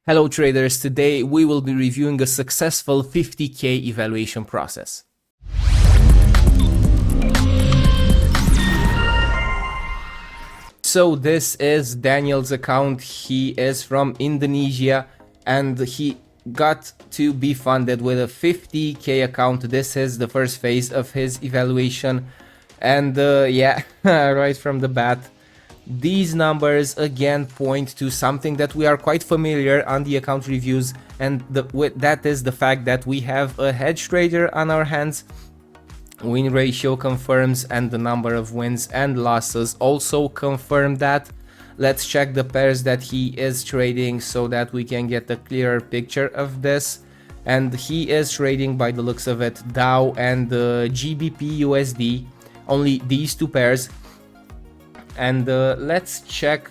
Hello traders, today we will be reviewing a successful 50K evaluation process. So this is Daniel's account. He is from Indonesia and he got to be funded with a 50K account. This is the first phase of his evaluation and yeah, right from the bat, these numbers again point to something that we are quite familiar on the account reviews, and that is the fact that we have a hedge trader on our hands. Win ratio confirms and the number of wins and losses also confirm that. Let's check the pairs that he is trading so that we can get a clearer picture of this. And he is trading, by the looks of it, Dow and GBP USD, only these two pairs. And let's check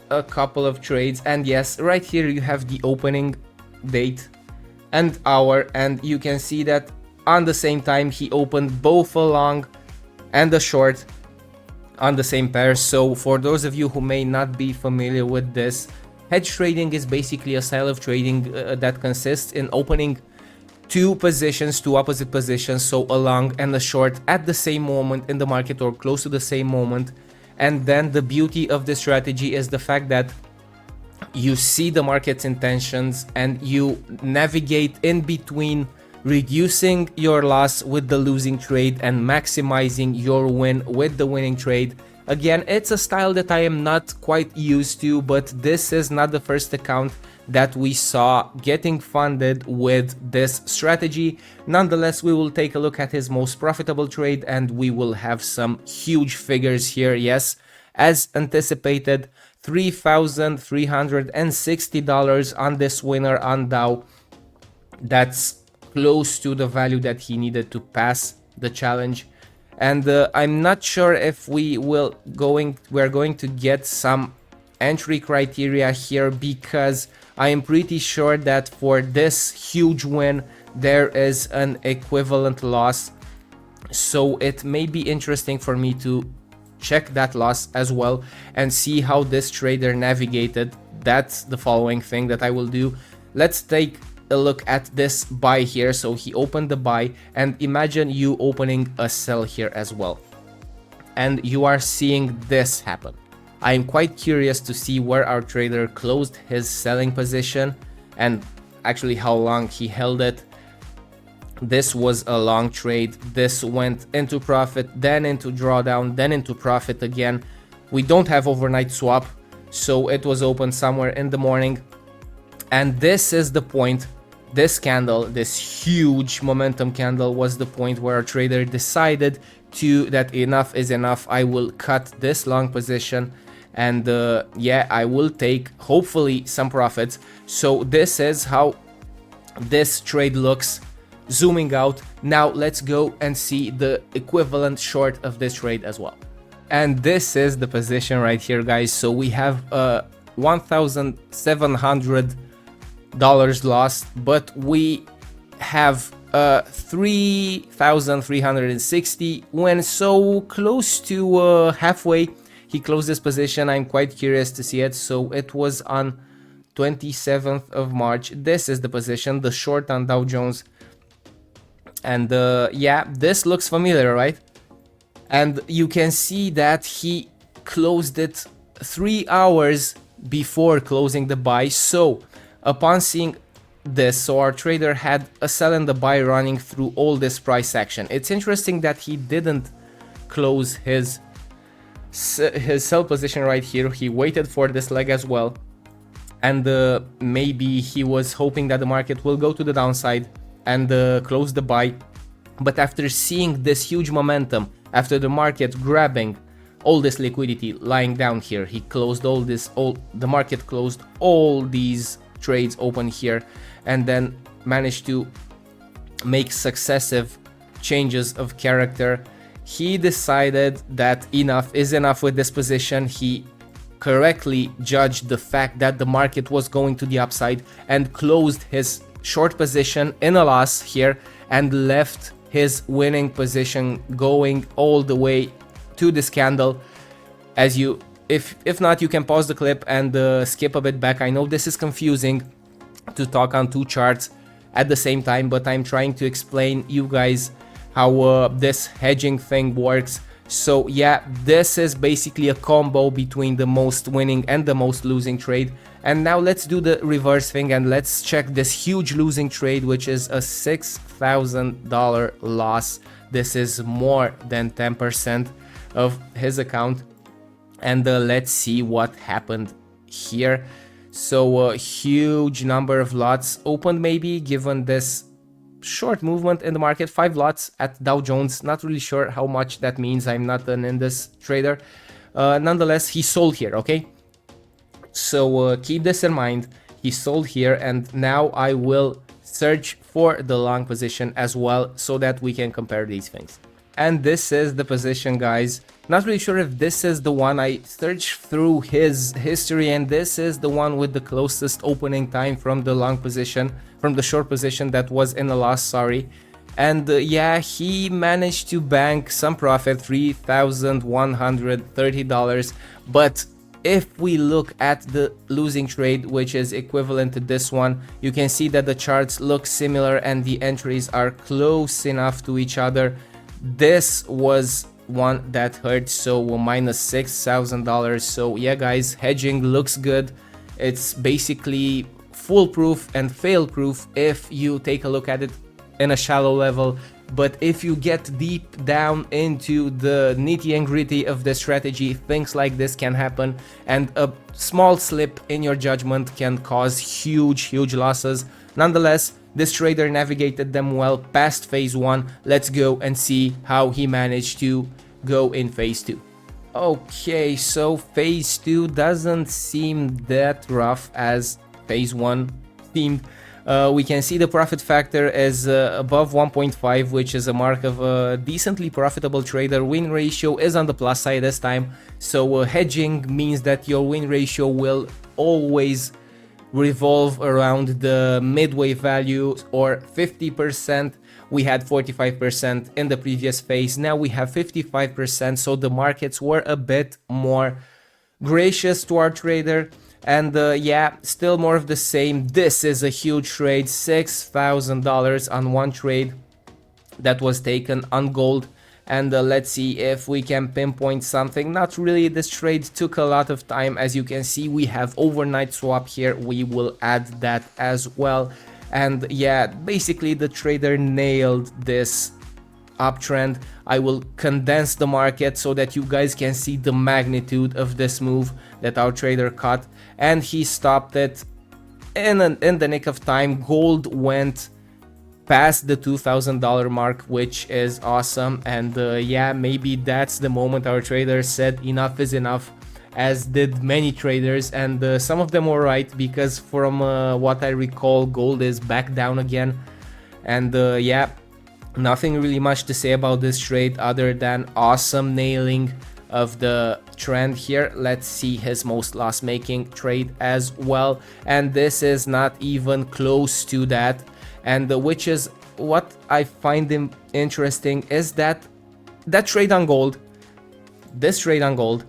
a couple of trades, and yes, right here you have the opening date and hour, and you can see that on the same time he opened both a long and a short on the same pair. So for those of you who may not be familiar with this, hedge trading is basically a style of trading that consists in opening two opposite positions, so a long and a short at the same moment in the market or close to the same moment. And then the beauty of this strategy is the fact that you see the market's intentions and you navigate in between, reducing your loss with the losing trade and maximizing your win with the winning trade. Again, it's a style that I am not quite used to, but this is not the first account that we saw getting funded with this strategy. Nonetheless, we will take a look at his most profitable trade and we will have some huge figures here. Yes, as anticipated, $3,360 on this winner on Dow. That's close to the value that he needed to pass the challenge. And I'm not sure if we're going to get some entry criteria here, because I am pretty sure that for this huge win there is an equivalent loss, so it may be interesting for me to check that loss as well and see how this trader navigated. That's the following thing that I will do. Let's take a look at this buy here. So he opened the buy, and imagine you opening a sell here as well, and you are seeing this happen. I am quite curious to see where our trader closed his selling position and actually how long he held it. This was a long trade. This went into profit, then into drawdown, then into profit again. We don't have overnight swap, so it was open somewhere in the morning. And this is the point. This candle, this huge momentum candle, was the point where our trader decided that enough is enough. I will cut this long position, and yeah, I will take hopefully some profits. So this is how this trade looks zooming out. Now let's go and see the equivalent short of this trade as well. And this is the position right here, guys. So we have $1,700 lost, but we have 3,360 when so close to halfway. He closed this position. I'm quite curious to see it. So it was on 27th of March. This is the position, the short on Dow Jones. And yeah, this looks familiar, right? And you can see that he closed it 3 hours before closing the buy. So upon seeing this, so our trader had a sell and the buy running through all this price action. It's interesting that he didn't close his sell position right here. He waited for this leg as well, and maybe he was hoping that the market will go to the downside and close the buy. But after seeing this huge momentum, after the market grabbing all this liquidity lying down here, he closed the market closed all these trades open here, and then managed to make successive changes of character. He decided that enough is enough with this position. He correctly judged the fact that the market was going to the upside and closed his short position in a loss here and left his winning position going all the way to this candle. As you, if not, you can pause the clip and skip a bit back. I know this is confusing, to talk on two charts at the same time, but I'm trying to explain you guys how this hedging thing works. So yeah, this is basically a combo between the most winning and the most losing trade. And now let's do the reverse thing and let's check this huge losing trade, which is a $6,000 loss. This is more than 10% of his account. And let's see what happened here. So a huge number of lots opened, maybe, given this short movement in the market. 5 lots at Dow Jones. Not really sure how much that means. I'm not an index trader. Nonetheless, he sold here, okay? So keep this in mind. He sold here, and now I will search for the long position as well so that we can compare these things. And this is the position, guys. Not really sure if this is the one. I searched through his history, and this is the one with the closest opening time from the long position, from the short position that was in a loss, sorry. And yeah, he managed to bank some profit, $3,130. But if we look at the losing trade, which is equivalent to this one, you can see that the charts look similar and the entries are close enough to each other. This was one that hurt, so minus $6,000. So yeah, guys, hedging looks good. It's basically foolproof and fail-proof if you take a look at it in a shallow level. But if you get deep down into the nitty and gritty of the strategy, things like this can happen, and a small slip in your judgment can cause huge losses. Nonetheless, this trader navigated them well past phase 1. Let's go and see how he managed to go in phase 2. Okay, so phase 2 doesn't seem that rough as phase 1 seemed. We can see the profit factor is above 1.5, which is a mark of a decently profitable trader. Win ratio is on the plus side this time. So hedging means that your win ratio will always revolve around the midway value, or 50%. We had 45% in the previous phase. Now we have 55%. So the markets were a bit more gracious to our trader. And yeah, still more of the same. This is a huge trade, $6,000 on one trade that was taken on gold. And let's see if we can pinpoint something. Not really. This trade took a lot of time. As you can see, we have overnight swap here. We will add that as well. And yeah, basically the trader nailed this uptrend. I will condense the market so that you guys can see the magnitude of this move that our trader caught, and he stopped it in the nick of time. Gold went past the $2,000 mark, which is awesome. And yeah, maybe that's the moment our trader said enough is enough, as did many traders, and some of them were right, because from what I recall, gold is back down again. And yeah, nothing really much to say about this trade other than awesome nailing of the trend here. Let's see his most loss-making trade as well, and this is not even close to that. And which is what I find him interesting, is that trade on gold, this trade on gold,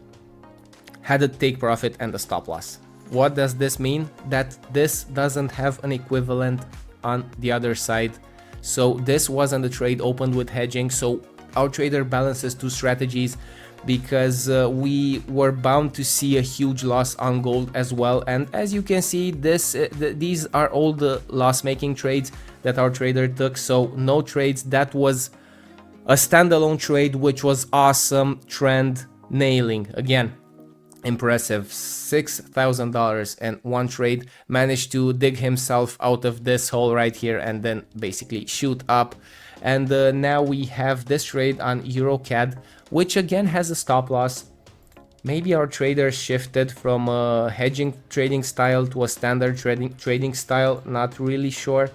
had a take profit and a stop loss. What does this mean? That this doesn't have an equivalent on the other side. So this wasn't a trade opened with hedging. So our trader balances two strategies, because we were bound to see a huge loss on gold as well. And as you can see, these are all the loss-making trades that our trader took. So no trades. That was a standalone trade, which was awesome. Trend nailing again. Impressive. $6,000 and one trade. Managed to dig himself out of this hole right here and then basically shoot up. And now we have this trade on EuroCAD, which again has a stop loss. Maybe our trader shifted from a hedging trading style to a standard trading style. Not really sure.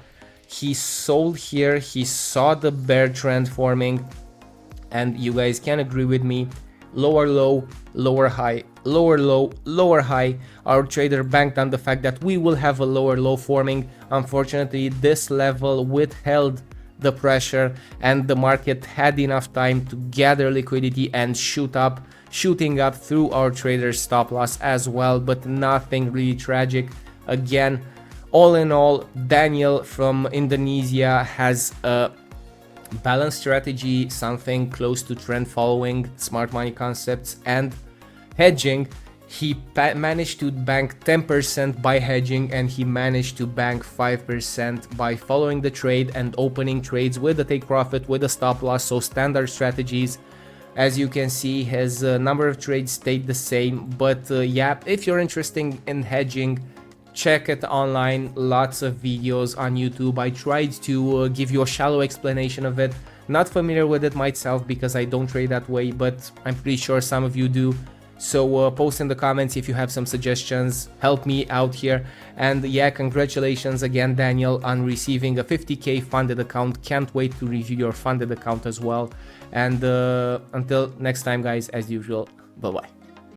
He sold here. He saw the bear trend forming, and you guys can agree with me. Lower low, lower high, lower low, lower high. Our trader banked on the fact that we will have a lower low forming. Unfortunately, this level withheld the pressure, and the market had enough time to gather liquidity and shooting up through our trader's stop loss as well. But nothing really tragic. Again, All in all, Daniel from Indonesia has a balanced strategy, something close to trend following, smart money concepts, and hedging. He managed to bank 10% by hedging, and he managed to bank 5% by following the trade and opening trades with a take profit, with a stop loss, so standard strategies. As you can see, his number of trades stayed the same, but yeah, if you're interested in hedging, check it online, lots of videos on YouTube. I tried to give you a shallow explanation of it, not familiar with it myself because I don't trade that way, but I'm pretty sure some of you do. So post in the comments if you have some suggestions, help me out here. And yeah, congratulations again, Daniel, on receiving a 50k funded account. Can't wait to review your funded account as well. And until next time, guys, as usual, bye bye.